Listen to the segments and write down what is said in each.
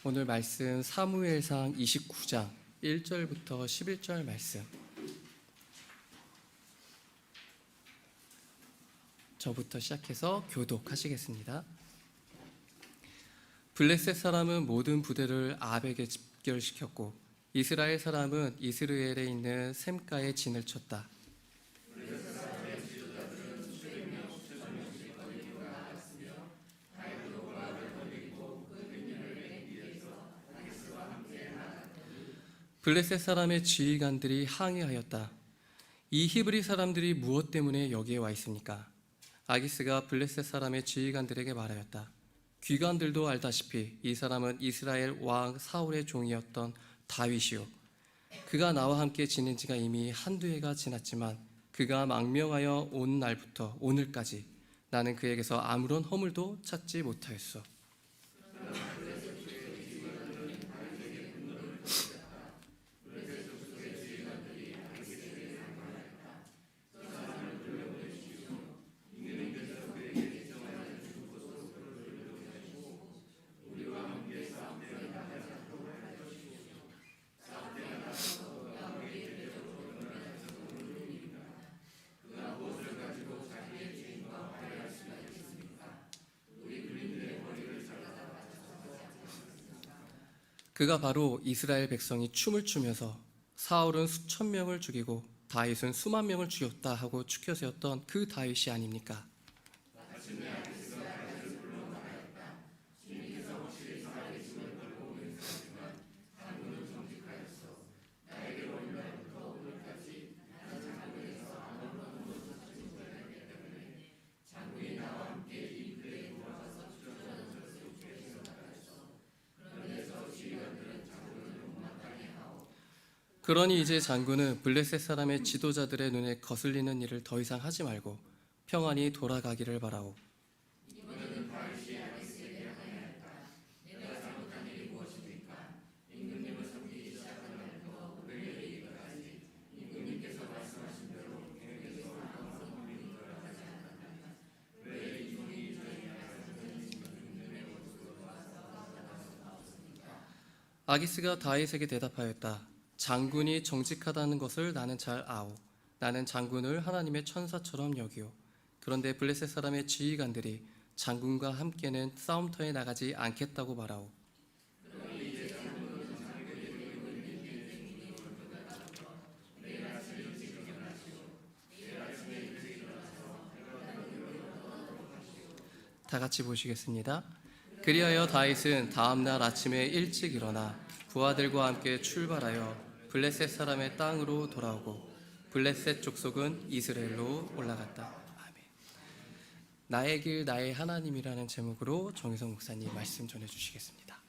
오늘 말씀 사무엘상 29장 1절부터 11절 말씀. 저부터 시작해서 교독하시겠습니다. 블레셋 사람은 모든 부대를 아벡에 집결시켰고 이스라엘 사람은 이스라엘에 있는 셈가에 진을 쳤다. 블레셋 사람의 지휘관들이 항의하였다. 이 히브리 사람들이 무엇 때문에 여기에 와 있습니까? 아기스가 블레셋 사람의 지휘관들에게 말하였다. 귀관들도 알다시피 이 사람은 이스라엘 왕 사울의 종이었던 다윗이요, 그가 나와 함께 지낸 지가 이미 한두 해가 지났지만 그가 망명하여 온 날부터 오늘까지 나는 그에게서 아무런 허물도 찾지 못하였소. 그가 바로 이스라엘 백성이 춤을 추면서 사울은 수천 명을 죽이고 다윗은 수만 명을 죽였다 하고 추켜 세웠던 그 다윗이 아닙니까? 그러니 이제 장군은 블레셋 사람의 지도자들의 눈에 거슬리는 일을 더 이상 하지 말고 평안히 돌아가기를 바라오. 아기스가 다윗에게 대답하였다. 장군이 정직하다는 것을 나는 잘 아오. 나는 장군을 하나님의 천사처럼 여기오. 그런데 블레셋 사람의 지휘관들이 장군과 함께는 싸움터에 나가지 않겠다고 말하오. 다 같이 보시겠습니다. 그리하여 다윗은 다음 날 아침에 일찍 일어나 부하들과 함께 출발하여 블레셋 사람의 땅으로 돌아오고 블레셋 족속은 이스라엘로 올라갔다. 아멘. 나의 길 나의 하나님이라는 제목으로 정희성 목사님 말씀 전해주시겠습니다.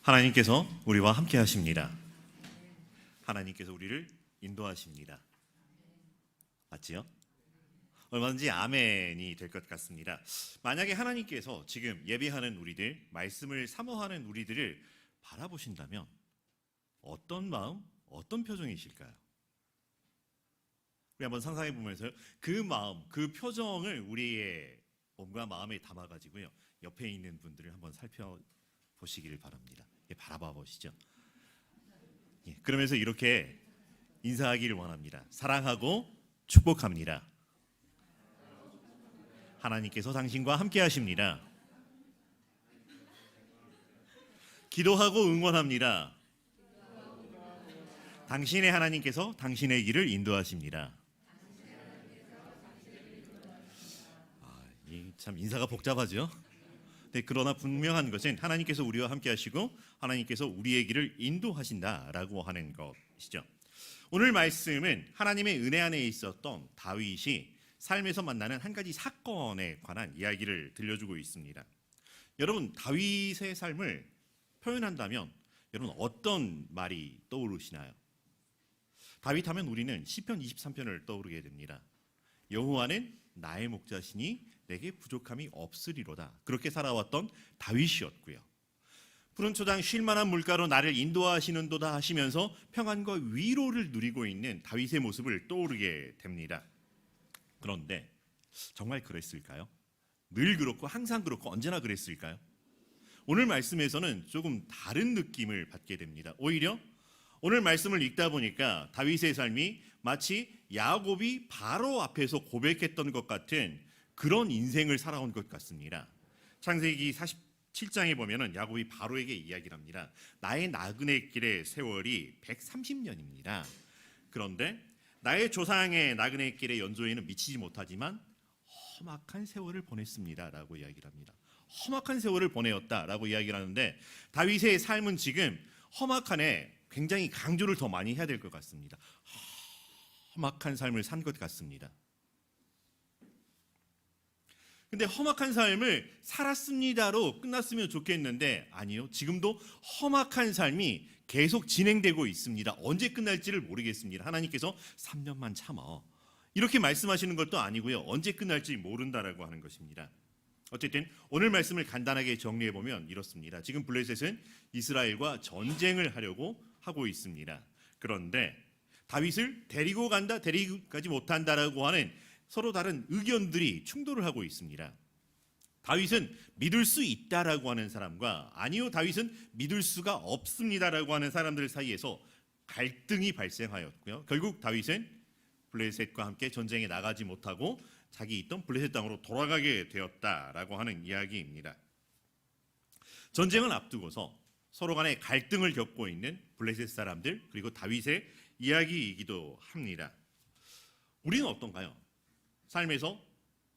하나님께서 우리와 함께 하십니다. 하나님께서 우리를 인도하십니다. 맞지요? 얼마든지 아멘이 될 것 같습니다. 만약에 하나님께서 지금 예배하는 우리들, 말씀을 사모하는 우리들을 바라보신다면 어떤 마음, 어떤 표정이실까요? 우리 한번 상상해 보면서요, 그 마음, 그 표정을 우리의 몸과 마음에 담아가지고요, 옆에 있는 분들을 한번 살펴보시기를 바랍니다. 바라봐 보시죠. 그러면서 이렇게 인사하기를 원합니다. 사랑하고 축복합니다. 하나님께서 당신과 함께 하십니다. 기도하고 응원합니다. 당신의 하나님께서 당신의 길을 인도하십니다. 참 인사가 복잡하죠? 네, 그러나 분명한 것은 하나님께서 우리와 함께 하시고 하나님께서 우리의 길을 인도하신다라고 하는 것이죠. 오늘 말씀은 하나님의 은혜 안에 있었던 다윗이 삶에서 만나는 한 가지 사건에 관한 이야기를 들려주고 있습니다. 여러분, 다윗의 삶을 표현한다면 여러분 어떤 말이 떠오르시나요? 다윗 하면 우리는 시편 23편을 떠오르게 됩니다. 여호와는 나의 목자시니 내게 부족함이 없으리로다. 그렇게 살아왔던 다윗이었고요. 푸른 초장 쉴만한 물가로 나를 인도하시는도다 하시면서 평안과 위로를 누리고 있는 다윗의 모습을 떠오르게 됩니다. 그런데 정말 그랬을까요? 늘 그렇고 항상 그렇고 언제나 그랬을까요? 오늘 말씀에서는 조금 다른 느낌을 받게 됩니다. 오히려 오늘 말씀을 읽다 보니까 다윗의 삶이 마치 야곱이 바로 앞에서 고백했던 것 같은 그런 인생을 살아온 것 같습니다. 창세기 47장에 보면은 야곱이 바로에게 이야기를 합니다. 나의 나그네 길의 세월이 130년입니다. 그런데 나의 조상의 나그네 길의 연조에는 미치지 못하지만 험악한 세월을 보냈습니다라고 이야기를 합니다. 험악한 세월을 보내었다라고 이야기를 하는데 다윗의 삶은 지금 험악한에 굉장히 강조를 더 많이 해야 될 것 같습니다. 험악한 삶을 산 것 같습니다. 근데 험악한 삶을 살았습니다로 끝났으면 좋겠는데 아니요. 지금도 험악한 삶이 계속 진행되고 있습니다. 언제 끝날지를 모르겠습니다. 하나님께서 3년만 참아. 이렇게 말씀하시는 것도 아니고요. 언제 끝날지 모른다라고 하는 것입니다. 어쨌든 오늘 말씀을 간단하게 정리해 보면 이렇습니다. 지금 블레셋은 이스라엘과 전쟁을 하려고 하고 있습니다. 그런데 다윗을 데리고 간다, 데리고 가지 못한다라고 하는 서로 다른 의견들이 충돌을 하고 있습니다. 다윗은 믿을 수 있다라고 하는 사람과 아니요, 다윗은 믿을 수가 없습니다라고 하는 사람들 사이에서 갈등이 발생하였고요. 결국 다윗은 블레셋과 함께 전쟁에 나가지 못하고 자기 있던 블레셋 땅으로 돌아가게 되었다라고 하는 이야기입니다. 전쟁을 앞두고서 서로 간에 갈등을 겪고 있는 블레셋 사람들 그리고 다윗의 이야기이기도 합니다. 우리는 어떤가요? 삶에서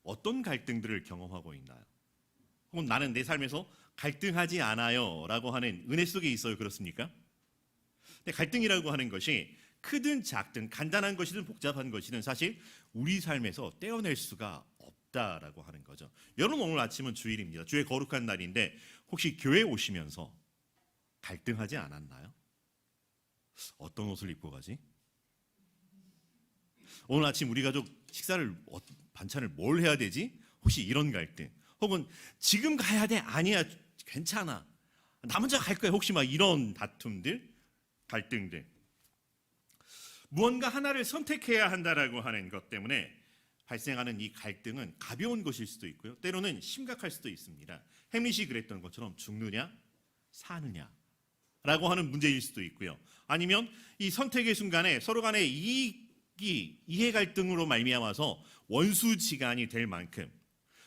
어떤 갈등들을 경험하고 있나요? 혹은 나는 내 삶에서 갈등하지 않아요 라고 하는 은혜 속에 있어요. 그렇습니까? 근데 갈등이라고 하는 것이 크든 작든 간단한 것이든 복잡한 것이든 사실 우리 삶에서 떼어낼 수가 없다라고 하는 거죠. 여러분 오늘 아침은 주일입니다. 주의 거룩한 날인데 혹시 교회 오시면서 갈등하지 않았나요? 어떤 옷을 입고 가지? 오늘 아침 우리 가족 식사를 반찬을 뭘 해야 되지? 혹시 이런 갈등 혹은 지금 가야 돼? 아니야 괜찮아 나 먼저 갈 거야 혹시 막 이런 다툼들 갈등들 무언가 하나를 선택해야 한다라고 하는 것 때문에 발생하는 이 갈등은 가벼운 것일 수도 있고요 때로는 심각할 수도 있습니다. 햄릿이 그랬던 것처럼 죽느냐 사느냐 라고 하는 문제일 수도 있고요 아니면 이 선택의 순간에 서로 간의 이해 갈등으로 말미암아서 원수지간이 될 만큼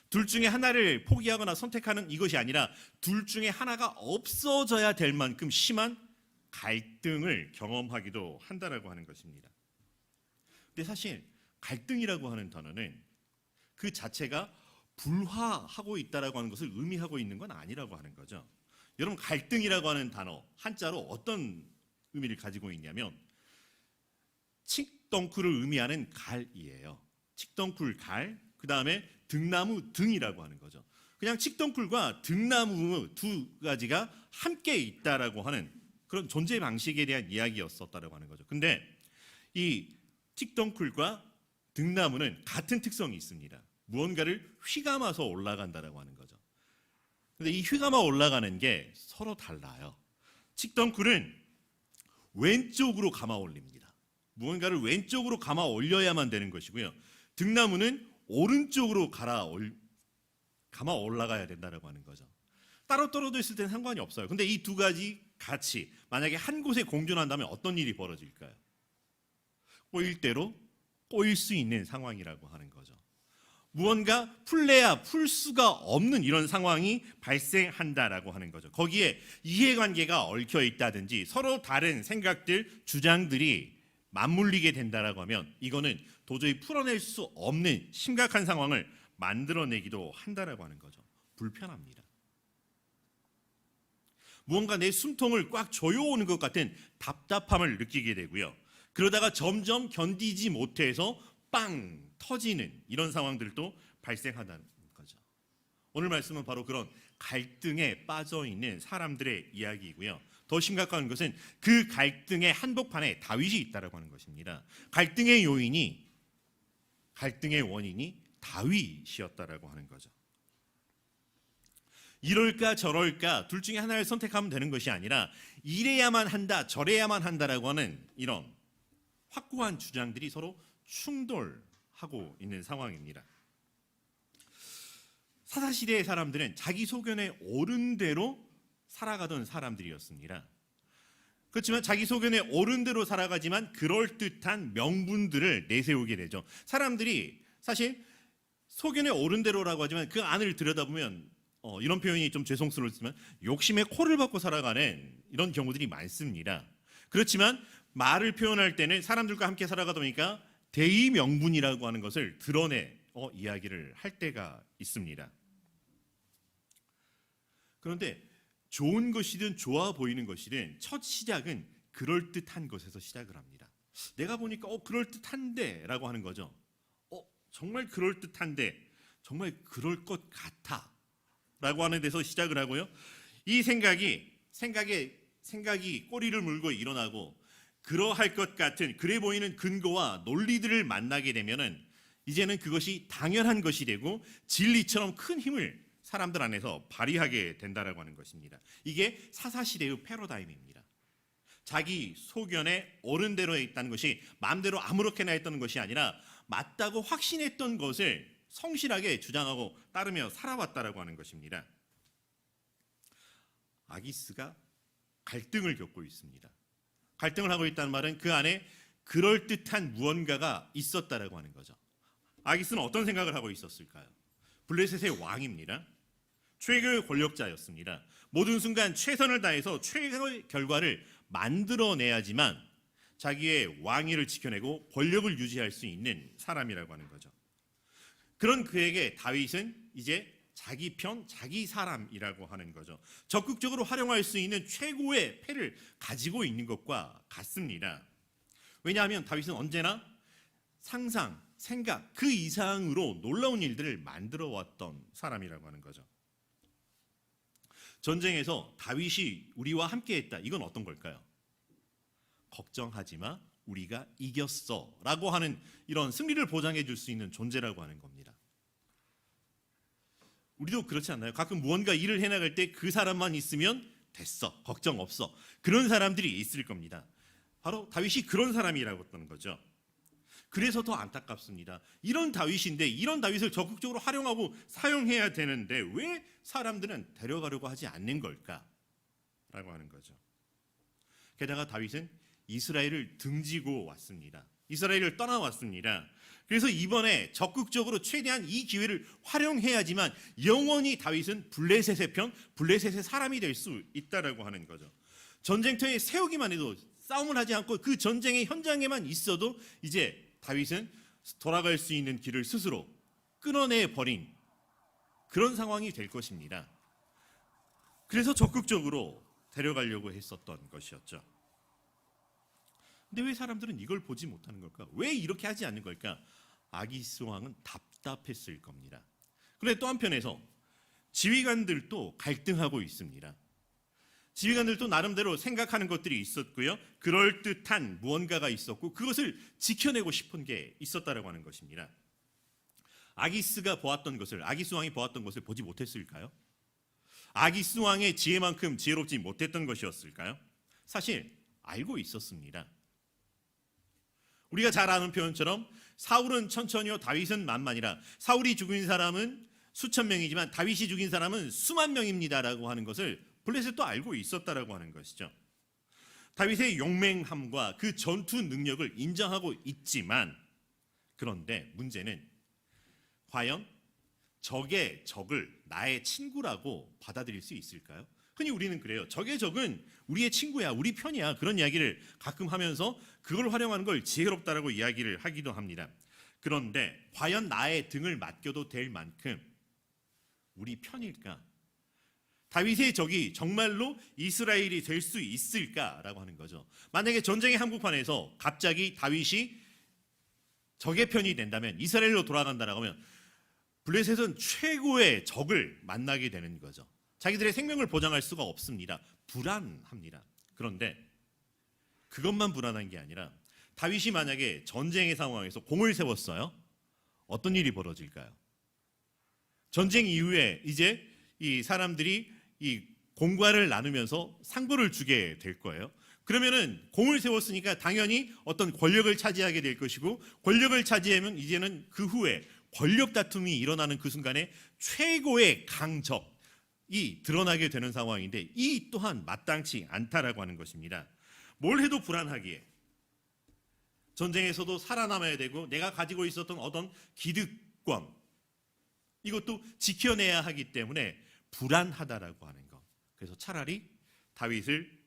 둘 중에 하나를 포기하거나 선택하는 이것이 아니라 둘 중에 하나가 없어져야 될 만큼 심한 갈등을 경험하기도 한다라고 하는 것입니다. 근데 사실 갈등이라고 하는 단어는 그 자체가 불화하고 있다라고 하는 것을 의미하고 있는 건 아니라고 하는 거죠. 여러분 갈등이라고 하는 단어 한자로 어떤 의미를 가지고 있냐면 칡덩쿨을 의미하는 갈이에요. 칡덩쿨 갈, 그 다음에 등나무 등이라고 하는 거죠. 그냥 칡덩쿨과 등나무 두 가지가 함께 있다라고 하는 그런 존재 방식에 대한 이야기였었다라고 하는 거죠. 근데 이 칡덩쿨과 등나무는 같은 특성이 있습니다. 무언가를 휘감아서 올라간다라고 하는 거죠. 근데 이 휘감아 올라가는 게 서로 달라요. 칡덩쿨은 왼쪽으로 감아 올립니다. 무언가를 왼쪽으로 감아 올려야만 되는 것이고요. 등나무는 오른쪽으로 감아 올라가야 된다라고 하는 거죠. 따로 떨어져 있을 때는 상관이 없어요. 근데 이 두 가지 같이 만약에 한 곳에 공존한다면 어떤 일이 벌어질까요? 꼬일 대로 꼬일 수 있는 상황이라고 하는 거죠. 무언가 풀래야 풀 수가 없는 이런 상황이 발생한다라고 하는 거죠. 거기에 이해관계가 얽혀 있다든지 서로 다른 생각들, 주장들이 맞물리게 된다라고 하면 이거는 도저히 풀어낼 수 없는 심각한 상황을 만들어내기도 한다라고 하는 거죠. 불편합니다. 무언가 내 숨통을 꽉 조여오는 것 같은 답답함을 느끼게 되고요. 그러다가 점점 견디지 못해서 빵 터지는 이런 상황들도 발생한다는 거죠. 오늘 말씀은 바로 그런 갈등에 빠져 있는 사람들의 이야기이고요. 더 심각한 것은 그 갈등의 한복판에 다윗이 있다라고 하는 것입니다. 갈등의 원인이 다윗이었다라고 하는 거죠. 이럴까 저럴까 둘 중에 하나를 선택하면 되는 것이 아니라 이래야만 한다 저래야만 한다라고 하는 이런 확고한 주장들이 서로 충돌하고 있는 상황입니다. 사사시대의 사람들은 자기 소견에 옳은 대로 살아가던 사람들이었습니다. 그렇지만 자기 소견에 옳은 대로 살아가지만 그럴듯한 명분들을 내세우게 되죠. 사람들이 사실 소견에 옳은 대로라고 하지만 그 안을 들여다보면 이런 표현이 좀 죄송스럽지만 욕심에 코를 박고 살아가는 이런 경우들이 많습니다. 그렇지만 말을 표현할 때는 사람들과 함께 살아가다 보니까 대의 명분이라고 하는 것을 드러내 이야기를 할 때가 있습니다. 그런데 좋은 것이든 좋아 보이는 것이든 첫 시작은 그럴듯한 것에서 시작을 합니다. 내가 보니까 그럴듯한데 라고 하는 거죠. 정말 그럴듯한데 정말 그럴 것 같아 라고 하는 데서 시작을 하고요. 이 생각이 꼬리를 물고 일어나고 그러할 것 같은 그래 보이는 근거와 논리들을 만나게 되면은 이제는 그것이 당연한 것이 되고 진리처럼 큰 힘을 사람들 안에서 발휘하게 된다라고 하는 것입니다. 이게 사사시대의 패러다임입니다. 자기 소견에 옳은 대로 있다는 것이 마음대로 아무렇게나 했던 것이 아니라 맞다고 확신했던 것을 성실하게 주장하고 따르며 살아왔다라고 하는 것입니다. 아기스가 갈등을 겪고 있습니다. 갈등을 하고 있다는 말은 그 안에 그럴듯한 무언가가 있었다라고 하는 거죠. 아기스는 어떤 생각을 하고 있었을까요? 블레셋의 왕입니다. 최고의 권력자였습니다. 모든 순간 최선을 다해서 최고의 결과를 만들어내야지만 자기의 왕위를 지켜내고 권력을 유지할 수 있는 사람이라고 하는 거죠. 그런 그에게 다윗은 이제 자기 편, 자기 사람이라고 하는 거죠. 적극적으로 활용할 수 있는 최고의 패를 가지고 있는 것과 같습니다. 왜냐하면 다윗은 언제나 상상, 생각 그 이상으로 놀라운 일들을 만들어 왔던 사람이라고 하는 거죠. 전쟁에서 다윗이 우리와 함께했다. 이건 어떤 걸까요? 걱정하지 마, 우리가 이겼어 라고 하는 이런 승리를 보장해 줄 수 있는 존재라고 하는 겁니다. 우리도 그렇지 않나요? 가끔 무언가 일을 해나갈 때 그 사람만 있으면 됐어, 걱정 없어, 그런 사람들이 있을 겁니다. 바로 다윗이 그런 사람이라고 했던 거죠. 그래서 더 안타깝습니다. 이런 다윗인데 이런 다윗을 적극적으로 활용하고 사용해야 되는데 왜 사람들은 데려가려고 하지 않는 걸까? 라고 하는 거죠. 게다가 다윗은 이스라엘을 등지고 왔습니다. 이스라엘을 떠나왔습니다. 그래서 이번에 적극적으로 최대한 이 기회를 활용해야지만 영원히 다윗은 블레셋의 편, 블레셋의 사람이 될 수 있다라고 하는 거죠. 전쟁터에 세우기만 해도 싸움을 하지 않고 그 전쟁의 현장에만 있어도 이제 다윗은 돌아갈 수 있는 길을 스스로 끊어내 버린 그런 상황이 될 것입니다. 그래서 적극적으로 데려가려고 했었던 것이었죠. 근데 왜 사람들은 이걸 보지 못하는 걸까? 왜 이렇게 하지 않는 걸까? 아기스 왕은 답답했을 겁니다. 그런데 또 한편에서 지휘관들도 갈등하고 있습니다. 지휘관들도 나름대로 생각하는 것들이 있었고요. 그럴듯한 무언가가 있었고 그것을 지켜내고 싶은 게 있었다라고 하는 것입니다. 아기스 왕이 보았던 것을 보지 못했을까요? 아기스 왕의 지혜만큼 지혜롭지 못했던 것이었을까요? 사실 알고 있었습니다. 우리가 잘 아는 표현처럼 사울은 천천히요 다윗은 만만이라. 사울이 죽인 사람은 수천 명이지만 다윗이 죽인 사람은 수만 명입니다라고 하는 것을 블레셋도 알고 있었다라고 하는 것이죠. 다윗의 용맹함과 그 전투 능력을 인정하고 있지만 그런데 문제는 과연 적의 적을 나의 친구라고 받아들일 수 있을까요? 흔히 우리는 그래요. 적의 적은 우리의 친구야, 우리 편이야, 그런 이야기를 가끔 하면서 그걸 활용하는 걸 지혜롭다라고 이야기를 하기도 합니다. 그런데 과연 나의 등을 맡겨도 될 만큼 우리 편일까? 다윗의 적이 정말로 이스라엘이 될 수 있을까라고 하는 거죠. 만약에 전쟁의 한복판에서 갑자기 다윗이 적의 편이 된다면, 이스라엘로 돌아간다라고 하면 블레셋은 최고의 적을 만나게 되는 거죠. 자기들의 생명을 보장할 수가 없습니다. 불안합니다. 그런데 그것만 불안한 게 아니라 다윗이 만약에 전쟁의 상황에서 공을 세웠어요. 어떤 일이 벌어질까요? 전쟁 이후에 이제 이 사람들이 이 공과를 나누면서 상부를 주게 될 거예요. 그러면은 공을 세웠으니까 당연히 어떤 권력을 차지하게 될 것이고, 권력을 차지하면 이제는 그 후에 권력 다툼이 일어나는 그 순간에 최고의 강적이 드러나게 되는 상황인데, 이 또한 마땅치 않다라고 하는 것입니다. 뭘 해도 불안하기에, 전쟁에서도 살아남아야 되고 내가 가지고 있었던 어떤 기득권, 이것도 지켜내야 하기 때문에 불안하다라고 하는 것. 그래서 차라리 다윗을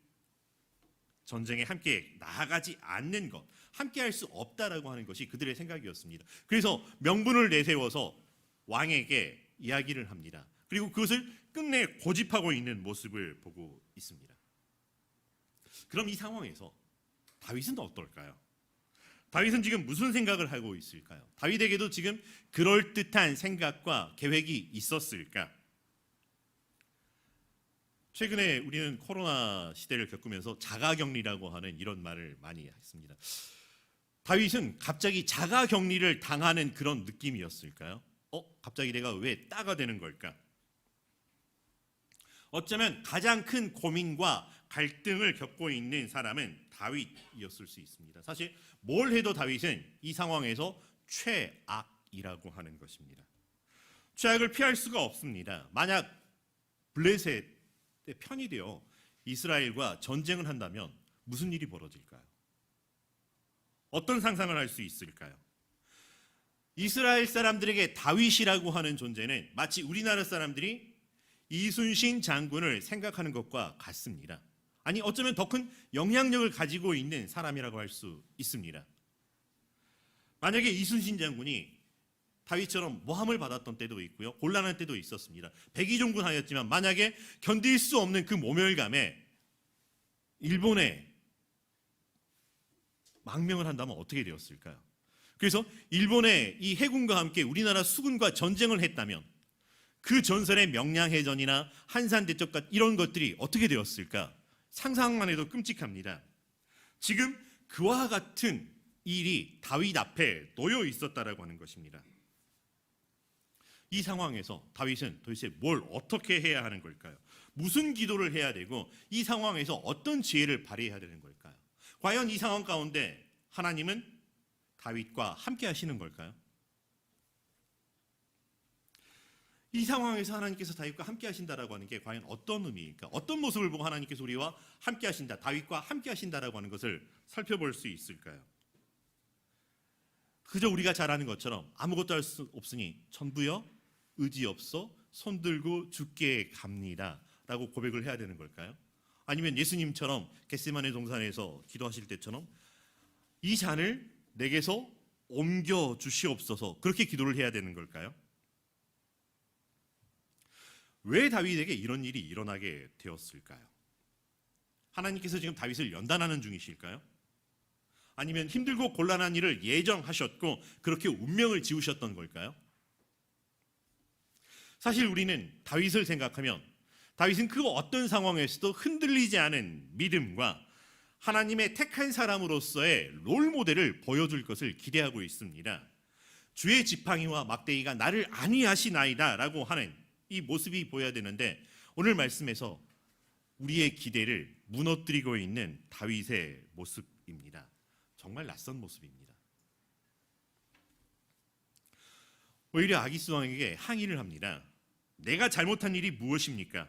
전쟁에 함께 나아가지 않는 것, 함께 할 수 없다라고 하는 것이 그들의 생각이었습니다. 그래서 명분을 내세워서 왕에게 이야기를 합니다. 그리고 그것을 끝내 고집하고 있는 모습을 보고 있습니다. 그럼 이 상황에서 다윗은 어떨까요? 다윗은 지금 무슨 생각을 하고 있을까요? 다윗에게도 지금 그럴듯한 생각과 계획이 있었을까? 최근에 우리는 코로나 시대를 겪으면서 자가격리라고 하는 이런 말을 많이 했습니다. 다윗은 갑자기 자가격리를 당하는 그런 느낌이었을까요? 갑자기 내가 왜 따가 되는 걸까? 어쩌면 가장 큰 고민과 갈등을 겪고 있는 사람은 다윗이었을 수 있습니다. 사실 뭘 해도 다윗은 이 상황에서 최악이라고 하는 것입니다. 최악을 피할 수가 없습니다. 만약 블레셋의 편이 되어 이스라엘과 전쟁을 한다면 무슨 일이 벌어질까요? 어떤 상상을 할 수 있을까요? 이스라엘 사람들에게 다윗이라고 하는 존재는 마치 우리나라 사람들이 이순신 장군을 생각하는 것과 같습니다. 아니, 어쩌면 더 큰 영향력을 가지고 있는 사람이라고 할 수 있습니다. 만약에 이순신 장군이 다윗처럼 모함을 받았던 때도 있고요, 곤란한 때도 있었습니다. 백의종군하였지만 만약에 견딜 수 없는 그 모멸감에 일본에 망명을 한다면 어떻게 되었을까요? 그래서 일본의 이 해군과 함께 우리나라 수군과 전쟁을 했다면 그 전설의 명량해전이나 한산대첩 이런 것들이 어떻게 되었을까? 상상만 해도 끔찍합니다. 지금 그와 같은 일이 다윗 앞에 놓여 있었다라고 하는 것입니다. 이 상황에서 다윗은 도대체 뭘 어떻게 해야 하는 걸까요? 무슨 기도를 해야 되고 이 상황에서 어떤 지혜를 발휘해야 되는 걸까요? 과연 이 상황 가운데 하나님은 다윗과 함께 하시는 걸까요? 이 상황에서 하나님께서 다윗과 함께 하신다라고 하는 게 과연 어떤 의미일까? 어떤 모습을 보고 하나님께서 우리와 함께 하신다, 다윗과 함께 하신다라고 하는 것을 살펴볼 수 있을까요? 그저 우리가 잘 아는 것처럼 아무것도 할 수 없으니 전부여 의지 없어 손들고 죽게 갑니다 라고 고백을 해야 되는 걸까요? 아니면 예수님처럼 겟세마네 동산에서 기도하실 때처럼 이 잔을 내게서 옮겨 주시옵소서, 그렇게 기도를 해야 되는 걸까요? 왜 다윗에게 이런 일이 일어나게 되었을까요? 하나님께서 지금 다윗을 연단하는 중이실까요? 아니면 힘들고 곤란한 일을 예정하셨고 그렇게 운명을 지으셨던 걸까요? 사실 우리는 다윗을 생각하면 다윗은 그 어떤 상황에서도 흔들리지 않은 믿음과 하나님의 택한 사람으로서의 롤모델을 보여줄 것을 기대하고 있습니다. 주의 지팡이와 막대기가 나를 안위하시나이다 라고 하는 이 모습이 보여야 되는데, 오늘 말씀에서 우리의 기대를 무너뜨리고 있는 다윗의 모습입니다. 정말 낯선 모습입니다. 오히려 아기스 왕에게 항의를 합니다. 내가 잘못한 일이 무엇입니까?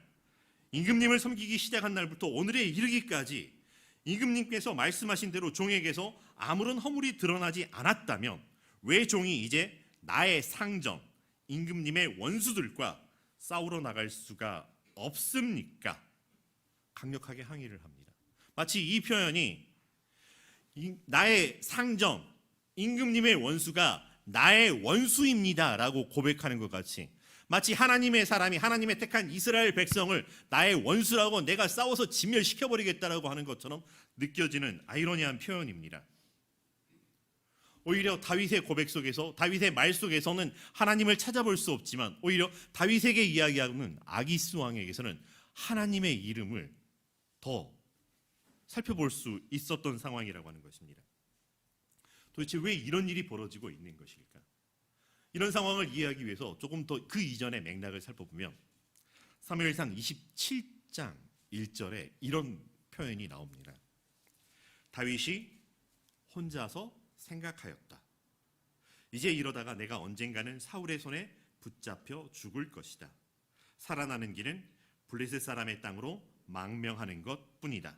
임금님을 섬기기 시작한 날부터 오늘에 이르기까지 임금님께서 말씀하신 대로 종에게서 아무런 허물이 드러나지 않았다면 왜 종이 이제 나의 상정, 임금님의 원수들과 싸우러 나갈 수가 없습니까? 강력하게 항의를 합니다. 마치 이 표현이 나의 상정, 임금님의 원수가 나의 원수입니다 라고 고백하는 것 같이, 마치 하나님의 사람이 하나님의 택한 이스라엘 백성을 나의 원수라고 내가 싸워서 진멸시켜버리겠다라고 하는 것처럼 느껴지는 아이러니한 표현입니다. 오히려 다윗의 고백 속에서, 다윗의 말 속에서는 하나님을 찾아볼 수 없지만 오히려 다윗에게 이야기하는 아기스 왕에게서는 하나님의 이름을 더 살펴볼 수 있었던 상황이라고 하는 것입니다. 도대체 왜 이런 일이 벌어지고 있는 것일까? 이런 상황을 이해하기 위해서 조금 더 그 이전의 맥락을 살펴보면, 사무엘상 27장 1절에 이런 표현이 나옵니다. 다윗이 혼자서 생각하였다. 이제 이러다가 내가 언젠가는 사울의 손에 붙잡혀 죽을 것이다. 살아나는 길은 블레셋 사람의 땅으로 망명하는 것뿐이다.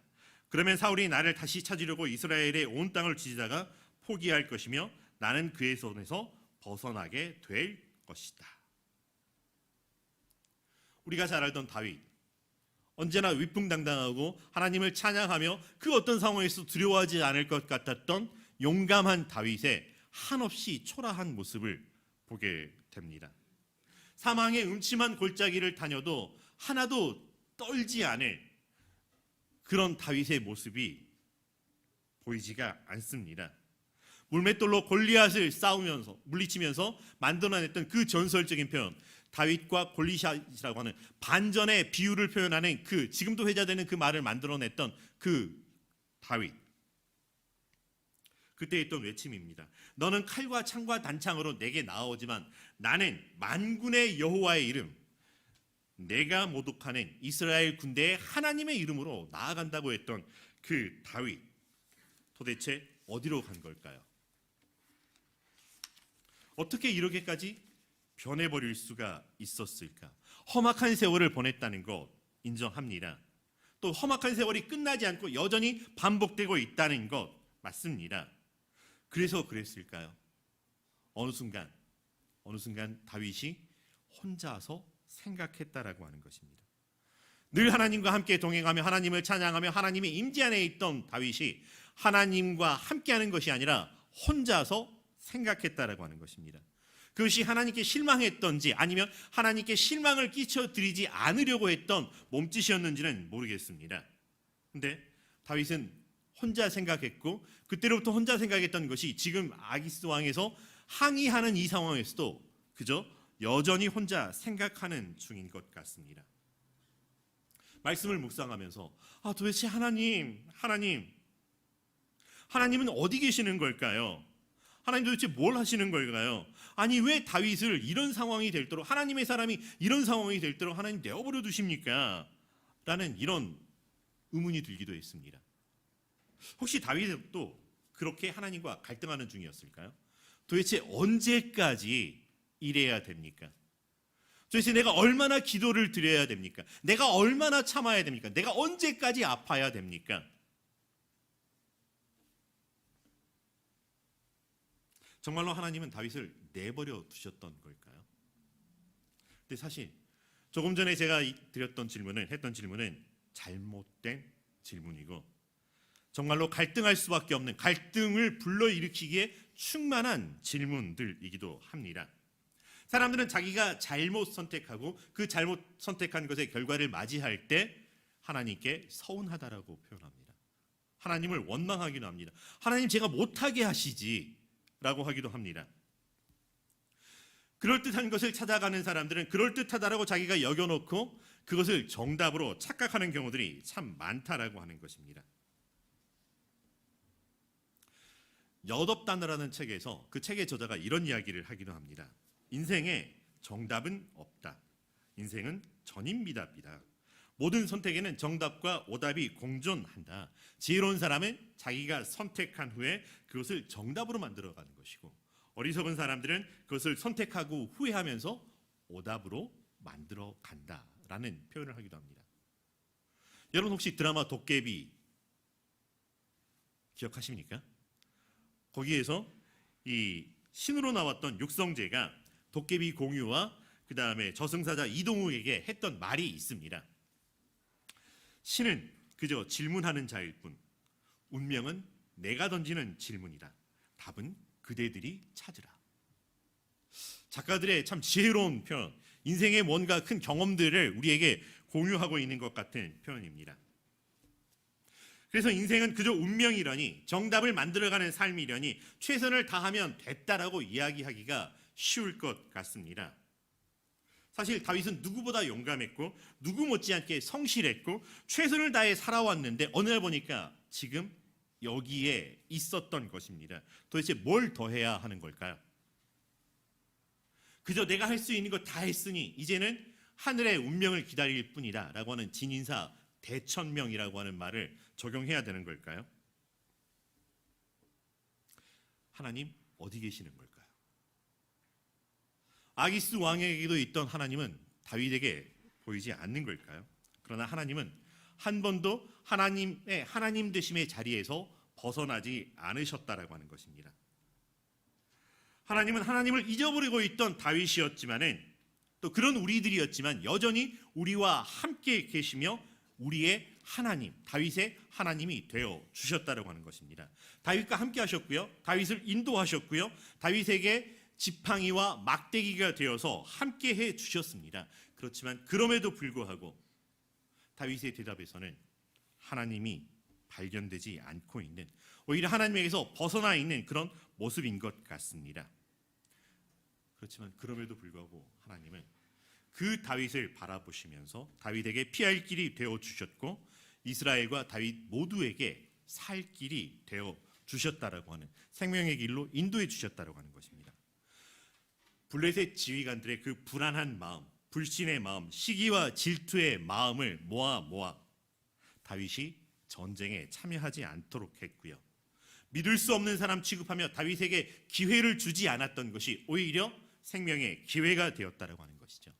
그러면 사울이 나를 다시 찾으려고 이스라엘의 온 땅을 뒤지다가 포기할 것이며 나는 그의 손에서 벗어나게 될 것이다. 우리가 잘 알던 다윗, 언제나 위풍당당하고 하나님을 찬양하며 그 어떤 상황에서 두려워하지 않을 것 같았던 용감한 다윗의 한없이 초라한 모습을 보게 됩니다. 사망의 음침한 골짜기를 다녀도 하나도 떨지 않을 그런 다윗의 모습이 보이지가 않습니다. 물맷돌로 골리앗을 싸우면서 물리치면서 만들어냈던 그 전설적인 표현, 다윗과 골리앗이라고 하는 반전의 비유를 표현하는 그 지금도 회자되는 그 말을 만들어냈던 그 다윗. 그때 했던 외침입니다. 너는 칼과 창과 단창으로 내게 나아오지만 나는 만군의 여호와의 이름, 내가 모독하는 이스라엘 군대의 하나님의 이름으로 나아간다고 했던 그 다윗, 도대체 어디로 간 걸까요? 어떻게 이렇게까지 변해버릴 수가 있었을까? 험악한 세월을 보냈다는 것 인정합니다. 또 험악한 세월이 끝나지 않고 여전히 반복되고 있다는 것 맞습니다. 그래서 그랬을까요? 어느 순간 다윗이 혼자서 생각했다라고 하는 것입니다. 늘 하나님과 함께 동행하며 하나님을 찬양하며 하나님의 임재 안에 있던 다윗이 하나님과 함께하는 것이 아니라 혼자서 생각했다라고 하는 것입니다. 그것이 하나님께 실망했던지 아니면 하나님께 실망을 끼쳐드리지 않으려고 했던 몸짓이었는지는 모르겠습니다. 근데 다윗은 혼자 생각했고 그때로부터 혼자 생각했던 것이 지금 아기스 왕에서 항의하는 이 상황에서도 그저 여전히 혼자 생각하는 중인 것 같습니다. 말씀을 묵상하면서 도대체 하나님은 어디 계시는 걸까요? 하나님 도대체 뭘 하시는 걸까요? 아니 왜 다윗을 이런 상황이 될도록 하나님의 사람이 이런 상황이 될도록 하나님 내어버려 두십니까? 라는 이런 의문이 들기도 했습니다. 혹시 다윗도 그렇게 하나님과 갈등하는 중이었을까요? 도대체 언제까지 이래야 됩니까? 도대체 내가 얼마나 기도를 드려야 됩니까? 내가 얼마나 참아야 됩니까? 내가 언제까지 아파야 됩니까? 정말로 하나님은 다윗을 내버려 두셨던 걸까요? 근데 사실 조금 전에 제가 했던 질문은 잘못된 질문이고 정말로 갈등할 수밖에 없는 갈등을 불러일으키기에 충만한 질문들이기도 합니다. 사람들은 자기가 잘못 선택하고 그 잘못 선택한 것의 결과를 맞이할 때 하나님께 서운하다라고 표현합니다. 하나님을 원망하기도 합니다. 하나님 제가 못하게 하시지 라고 하기도 합니다. 그럴듯한 것을 찾아가는 사람들은 그럴듯하다라고 자기가 여겨놓고 그것을 정답으로 착각하는 경우들이 참 많다라고 하는 것입니다. 엿없다너라는 책에서 그 책의 저자가 이런 이야기를 하기도 합니다. 인생에 정답은 없다. 인생은 전인미답이다. 모든 선택에는 정답과 오답이 공존한다. 지혜로운 사람은 자기가 선택한 후에 그것을 정답으로 만들어가는 것이고 어리석은 사람들은 그것을 선택하고 후회하면서 오답으로 만들어간다라는 표현을 하기도 합니다. 여러분 혹시 드라마 도깨비 기억하십니까? 거기에서 이 신으로 나왔던 육성재가 도깨비 공유와 그 다음에 저승사자 이동욱에게 했던 말이 있습니다. 신은 그저 질문하는 자일 뿐 운명은 내가 던지는 질문이다. 답은 그대들이 찾으라. 작가들의 참 지혜로운 표현, 인생의 뭔가 큰 경험들을 우리에게 공유하고 있는 것 같은 표현입니다. 그래서 인생은 그저 운명이라니 정답을 만들어가는 삶이라니 최선을 다하면 됐다라고 이야기하기가 쉬울 것 같습니다. 사실 다윗은 누구보다 용감했고 누구 못지않게 성실했고 최선을 다해 살아왔는데 어느 날 보니까 지금 여기에 있었던 것입니다. 도대체 뭘 더 해야 하는 걸까요? 그저 내가 할 수 있는 거 다 했으니 이제는 하늘의 운명을 기다릴 뿐이다라고 하는 진인사 대천명이라고 하는 말을 적용해야 되는 걸까요? 하나님 어디 계시는 걸까요? 아기스 왕에게도 있던 하나님은 다윗에게 보이지 않는 걸까요? 그러나 하나님은 한 번도 하나님의 하나님 되심의 자리에서 벗어나지 않으셨다라고 하는 것입니다. 하나님은 하나님을 잊어버리고 있던 다윗이었지만은 또 그런 우리들이었지만 여전히 우리와 함께 계시며 우리의 하나님, 다윗의 하나님이 되어 주셨다라고 하는 것입니다. 다윗과 함께 하셨고요. 다윗을 인도하셨고요. 다윗에게 지팡이와 막대기가 되어서 함께 해 주셨습니다. 그렇지만 그럼에도 불구하고 다윗의 대답에서는 하나님이 발견되지 않고 있는, 오히려 하나님에게서 벗어나 있는 그런 모습인 것 같습니다. 그렇지만 그럼에도 불구하고 하나님은 그 다윗을 바라보시면서 다윗에게 피할 길이 되어 주셨고 이스라엘과 다윗 모두에게 살 길이 되어 주셨다라고 하는, 생명의 길로 인도해 주셨다라고 하는 것입니다. 블레셋 지휘관들의 그 불안한 마음, 불신의 마음, 시기와 질투의 마음을 모아 다윗이 전쟁에 참여하지 않도록 했고요. 믿을 수 없는 사람 취급하며 다윗에게 기회를 주지 않았던 것이 오히려 생명의 기회가 되었다라고 하는 것이죠.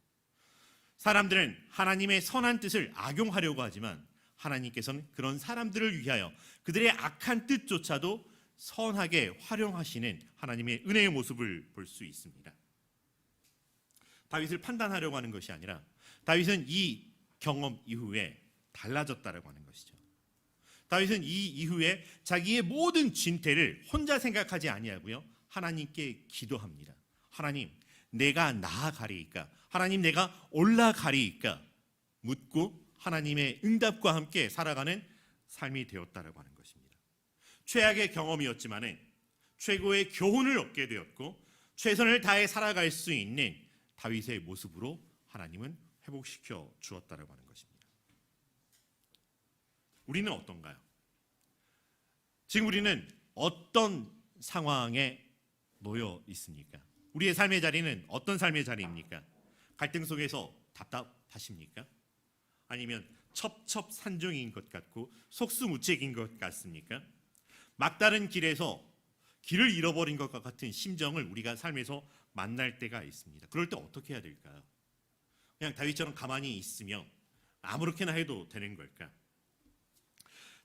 사람들은 하나님의 선한 뜻을 악용하려고 하지만 하나님께서는 그런 사람들을 위하여 그들의 악한 뜻조차도 선하게 활용하시는 하나님의 은혜의 모습을 볼 수 있습니다. 다윗을 판단하려고 하는 것이 아니라 다윗은 이 경험 이후에 달라졌다라고 하는 것이죠. 다윗은 이 이후에 자기의 모든 진퇴를 혼자 생각하지 아니하고요, 하나님께 기도합니다. 하나님, 내가 나아가리이까? 하나님, 내가 올라가리이까? 묻고 하나님의 응답과 함께 살아가는 삶이 되었다라고 하는 것입니다. 최악의 경험이었지만은 최고의 교훈을 얻게 되었고 최선을 다해 살아갈 수 있는 다윗의 모습으로 하나님은 회복시켜 주었다라고 하는 것입니다. 우리는 어떤가요? 지금 우리는 어떤 상황에 놓여 있습니까? 우리의 삶의 자리는 어떤 삶의 자리입니까? 갈등 속에서 답답하십니까? 아니면 첩첩산중인 것 같고 속수무책인 것 같습니까? 막다른 길에서 길을 잃어버린 것과 같은 심정을 우리가 삶에서 만날 때가 있습니다. 그럴 때 어떻게 해야 될까요? 그냥 다윗처럼 가만히 있으며 아무렇게나 해도 되는 걸까?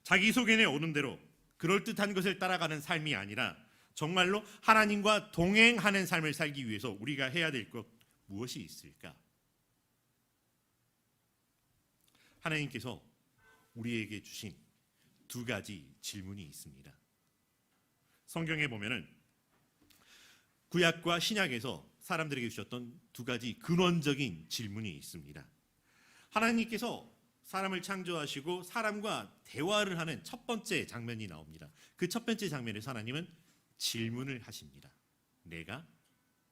자기 소견에 오는 대로 그럴듯한 것을 따라가는 삶이 아니라 정말로 하나님과 동행하는 삶을 살기 위해서 우리가 해야 될 것 무엇이 있을까? 하나님께서 우리에게 주신 두 가지 질문이 있습니다. 성경에 보면은 구약과 신약에서 사람들에게 주셨던 두 가지 근원적인 질문이 있습니다. 하나님께서 사람을 창조하시고 사람과 대화를 하는 첫 번째 장면이 나옵니다. 그 첫 번째 장면에서 하나님은 질문을 하십니다. 내가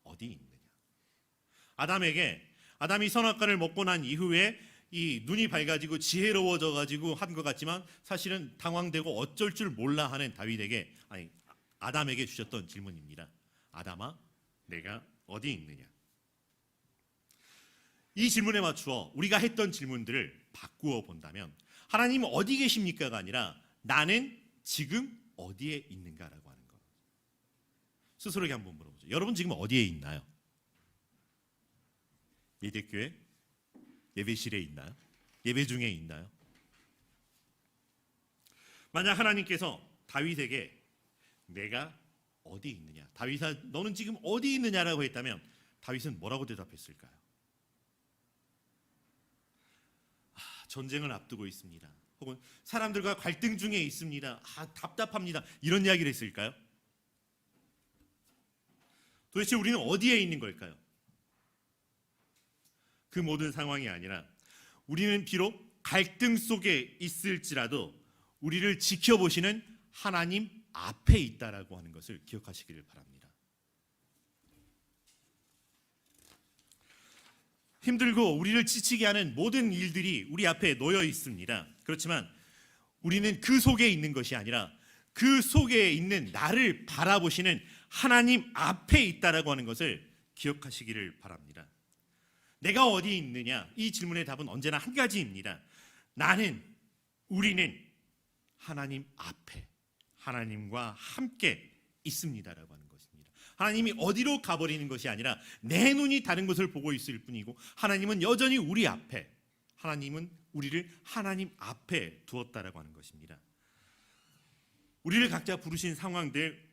어디 있느냐? 아담이 선악과를 먹고 난 이후에 이 눈이 밝아지고 지혜로워져 가지고 한 것 같지만 사실은 당황되고 어쩔 줄 몰라 하는 아담에게 주셨던 질문입니다. 아담아, 내가 어디 있느냐? 이 질문에 맞추어 우리가 했던 질문들을 바꾸어 본다면 하나님 어디 계십니까가 아니라 나는 지금 어디에 있는가라고 하는 것. 스스로에게 한번 물어보죠. 여러분 지금 어디에 있나요? 예대교회? 예배실에 있나요? 예배 중에 있나요? 만약 하나님께서 다윗에게 내가 어디 있느냐, 다윗아 너는 지금 어디 있느냐라고 했다면 다윗은 뭐라고 대답했을까요? 전쟁을 앞두고 있습니다. 혹은 사람들과 갈등 중에 있습니다. 답답합니다. 이런 이야기를 했을까요? 도대체 우리는 어디에 있는 걸까요? 그 모든 상황이 아니라 우리는 비록 갈등 속에 있을지라도 우리를 지켜보시는 하나님 앞에 있다라고 하는 것을 기억하시기를 바랍니다. 힘들고 우리를 지치게 하는 모든 일들이 우리 앞에 놓여 있습니다. 그렇지만 우리는 그 속에 있는 것이 아니라 그 속에 있는 나를 바라보시는 하나님 앞에 있다라고 하는 것을 기억하시기를 바랍니다. 내가 어디 있느냐? 이 질문의 답은 언제나 한 가지입니다. 우리는 하나님 앞에 하나님과 함께 있습니다라고 하는 것입니다. 하나님이 어디로 가버리는 것이 아니라 내 눈이 다른 것을 보고 있을 뿐이고 하나님은 여전히 우리 앞에, 하나님은 우리를 하나님 앞에 두었다라고 하는 것입니다. 우리를 각자 부르신 상황들,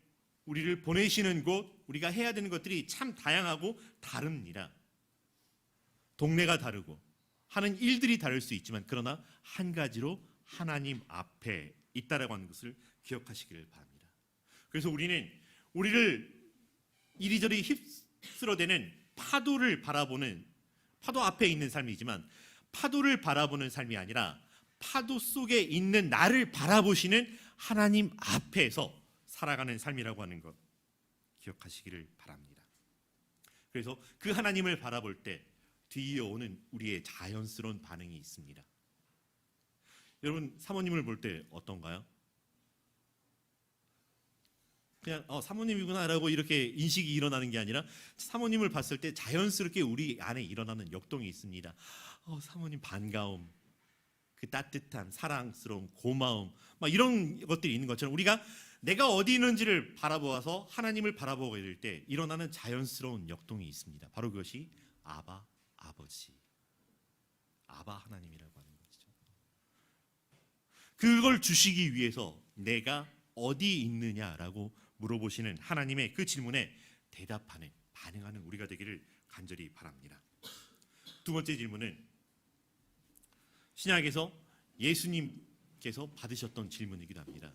우리를 보내시는 곳, 우리가 해야 되는 것들이 참 다양하고 다릅니다. 동네가 다르고 하는 일들이 다를 수 있지만 그러나 한 가지로 하나님 앞에 있다라고 하는 것을 기억하시기를 바랍니다. 그래서 우리는 우리를 이리저리 휩쓸어대는 파도를 바라보는, 파도 앞에 있는 삶이지만 파도를 바라보는 삶이 아니라 파도 속에 있는 나를 바라보시는 하나님 앞에서 살아가는 삶이라고 하는 것 기억하시기를 바랍니다. 그래서 그 하나님을 바라볼 때 뒤이어오는 우리의 자연스러운 반응이 있습니다. 여러분 사모님을 볼 때 어떤가요? 그냥 사모님이구나라고 이렇게 인식이 일어나는 게 아니라 사모님을 봤을 때 자연스럽게 우리 안에 일어나는 역동이 있습니다. 사모님 반가움, 그 따뜻함, 사랑스러움, 고마움, 막 이런 것들이 있는 것처럼 우리가 내가 어디 있는지를 바라보아서 하나님을 바라보게 될 때 일어나는 자연스러운 역동이 있습니다. 바로 그것이 아바 아버지, 아바 하나님이라고 하는 것이죠. 그걸 주시기 위해서 내가 어디 있느냐라고 물어보시는 하나님의 그 질문에 대답하는, 반응하는 우리가 되기를 간절히 바랍니다. 두 번째 질문은 신약에서 예수님께서 받으셨던 질문이기도 합니다.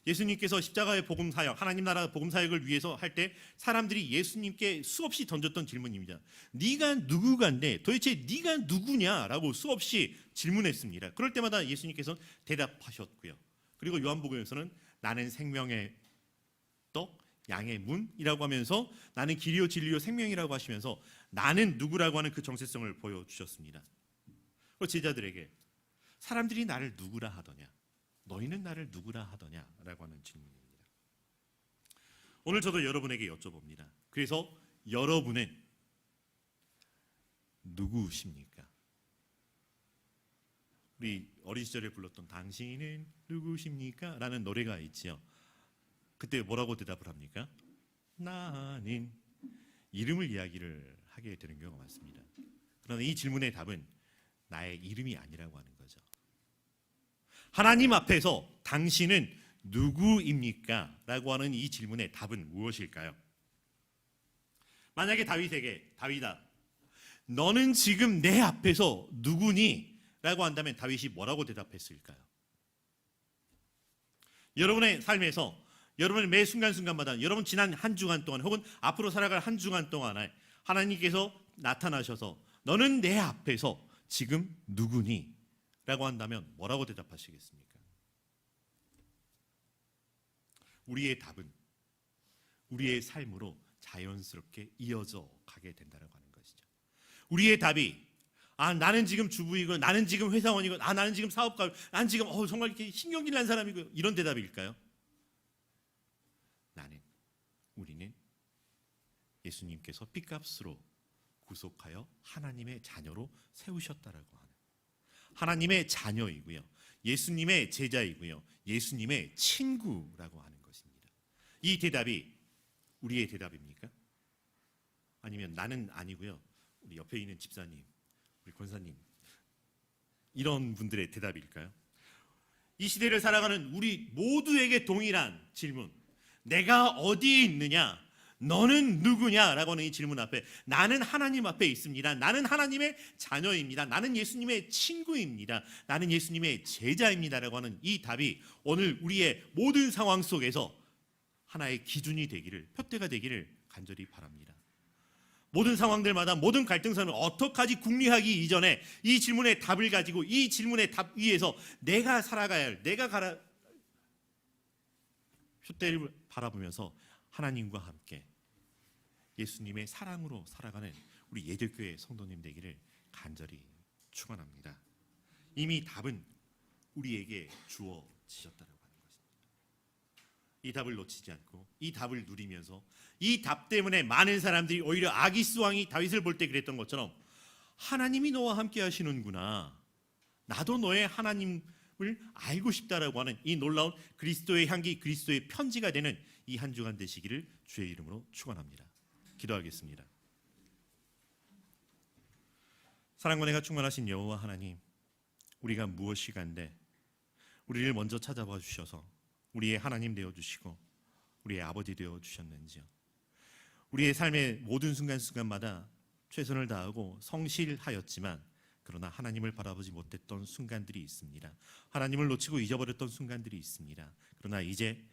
예수님께서 십자가의 복음 사역, 하나님 나라 복음 사역을 위해서 할 때 사람들이 예수님께 수없이 던졌던 질문입니다. 네가 누구간데 도대체 네가 누구냐라고 수없이 질문했습니다. 그럴 때마다 예수님께서 대답하셨고요. 그리고 요한복음에서는 나는 생명의 떡, 양의 문이라고 하면서 나는 길이요 진리요 생명이라고 하시면서 나는 누구라고 하는 그 정체성을 보여주셨습니다. 그리고 제자들에게 사람들이 나를 누구라 하더냐, 너희는 나를 누구라 하더냐라고 하는 질문입니다. 오늘 저도 여러분에게 여쭤봅니다. 그래서 여러분은 누구십니까? 우리 어린 시절에 불렀던 당신은 누구십니까? 라는 노래가 있지요. 그때 뭐라고 대답을 합니까? 나는 이름을 이야기를 하게 되는 경우가 많습니다. 그러나 이 질문의 답은 나의 이름이 아니라고 하는 거죠. 하나님 앞에서 당신은 누구입니까? 라고 하는 이 질문의 답은 무엇일까요? 만약에 다윗아, 너는 지금 내 앞에서 누구니? 라고 한다면 다윗이 뭐라고 대답했을까요? 여러분의 삶에서 여러분의 매 순간순간마다 여러분 지난 한 주간 동안 혹은 앞으로 살아갈 한 주간 동안에 하나님께서 나타나셔서 너는 내 앞에서 지금 누구니? 라고 한다면 뭐라고 대답하시겠습니까? 우리의 답은 우리의 삶으로 자연스럽게 이어져 가게 된다고 하는 것이죠. 우리의 답이 나는 지금 주부이고 나는 지금 회사원이고 나는 지금 사업가, 나는 지금 정말 이렇게 신경질 난 사람이고 이런 대답일까요? 우리는 예수님께서 핏값으로 구속하여 하나님의 자녀로 세우셨다라고 하는 하나님의 자녀이고요, 예수님의 제자이고요, 예수님의 친구라고 하는 것입니다. 이 대답이 우리의 대답입니까? 아니면 나는 아니고요, 우리 옆에 있는 집사님, 우리 권사님 이런 분들의 대답일까요? 이 시대를 살아가는 우리 모두에게 동일한 질문, 내가 어디에 있느냐, 너는 누구냐라고 하는 이 질문 앞에 나는 하나님 앞에 있습니다. 나는 하나님의 자녀입니다. 나는 예수님의 친구입니다. 나는 예수님의 제자입니다라고 하는 이 답이 오늘 우리의 모든 상황 속에서 하나의 기준이 되기를, 표대가 되기를 간절히 바랍니다. 모든 상황들마다 모든 갈등선을 어떡하지 궁리하기 이전에 이 질문의 답을 가지고 이 질문의 답 위에서 내가 살아가야 할, 내가 표대를 바라보면서 하나님과 함께 예수님의 사랑으로 살아가는 우리 예들교회 성도님 되기를 간절히 축원합니다. 이미 답은 우리에게 주어지셨다라고 하는 것입니다. 이 답을 놓치지 않고 이 답을 누리면서 이 답 때문에 많은 사람들이 오히려 아기스 왕이 다윗을 볼 때 그랬던 것처럼 하나님이 너와 함께 하시는구나. 나도 너의 하나님을 알고 싶다라고 하는 이 놀라운 그리스도의 향기, 그리스도의 편지가 되는 이 한 주간 되시기를 주의 이름으로 축원합니다. 기도하겠습니다. 사랑과 은혜가 충만하신 여호와 하나님, 우리가 무엇이 간데 우리를 먼저 찾아봐 주셔서 우리의 하나님 되어 주시고 우리의 아버지 되어 주셨는지요. 우리의 삶의 모든 순간순간마다 최선을 다하고 성실하였지만 그러나 하나님을 바라보지 못했던 순간들이 있습니다. 하나님을 놓치고 잊어버렸던 순간들이 있습니다. 그러나 이제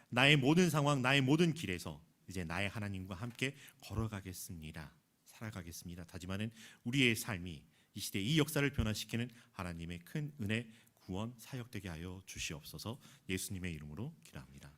나의 모든 상황, 나의 모든 길에서 이제 나의 하나님과 함께 걸어가겠습니다. 살아가겠습니다. 다짐하는 우리의 삶이 이 시대 이 역사를 변화시키는 하나님의 큰 은혜, 구원, 사역되게 하여 주시옵소서. 예수님의 이름으로 기도합니다.